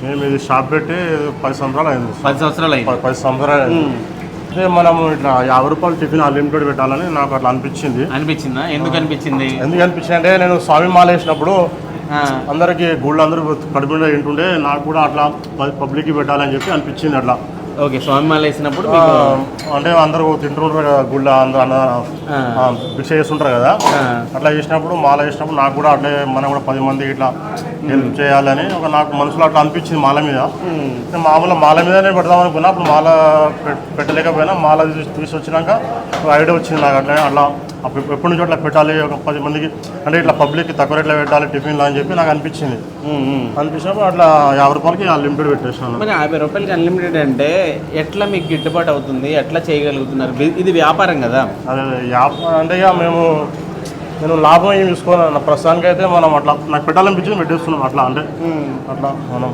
మేము ఇది షాప్ పెట్టి 10 సంవత్సరాలు అయింది. 10 సంవత్సరాలు అయింది. 10 సంవత్సరాలు అయింది. అంటే మనం ఇట్లా 50 రూపాయలు టిఫిన్ అన్లిమిటెడ్ పెట్టాలని నాకు అట్లా అనిపించిందా? ఎందుకు అనిపించింది అంటే నేను స్వామి మాల వేసినప్పుడు అందరికి గుళ్ళు అందరూ కడుపు ఏంటుండే, నాకు కూడా అట్లా పబ్లిక్కి పెట్టాలని చెప్పి అనిపించింది అట్లా. ఓకే, స్వామి మాల వేసినప్పుడు అంటే అందరూ తింటుంటారు కదా గుళ్ళ, అందరూ భిక్ష చేస్తుంటారు కదా, అట్లా చేసినప్పుడు మాల వేసినప్పుడు నాకు కూడా అట్లే మనం కూడా 10 మందికి ఇట్లా హెల్ప్ చేయాలని నాకు మనసులో అట్లా అనిపించింది. మాల మీద మామూలుగా మాల మీదనే పెడదాం అనుకున్నా, అప్పుడు మాల పెట్టలేకపోయినా మాల తీసి వచ్చినాక ఒక ఐడియా వచ్చింది నాకు. అట్లా ఎప్పటి నుంచి అట్లా పెట్టాలి, ఒక 10 మందికి అంటే ఇట్లా పబ్లిక్కి తక్కువ రేట్లో పెట్టాలి టిఫిన్లో అని చెప్పి నాకు అనిపించింది. అనిపించినప్పుడు అట్లా 50 రూపాయలకి అన్లిమిటెడ్ పెట్టేసాను. 50 రూపాయలకి అన్లిమిటెడ్ అంటే ఎట్లా మీకు గిట్టుబాటు అవుతుంది, ఎట్లా చేయగలుగుతున్నారు? ఇది వ్యాపారం కదా. అదే వ్యాపారం అంటే ఇక నేను లాభం ఏమి తీసుకోను. ప్రస్తుతానికి అయితే మనం అట్లా నాకు పెట్టాలనిపించింది పెట్టేస్తున్నాం. అట్లా అంటే అట్లా మనం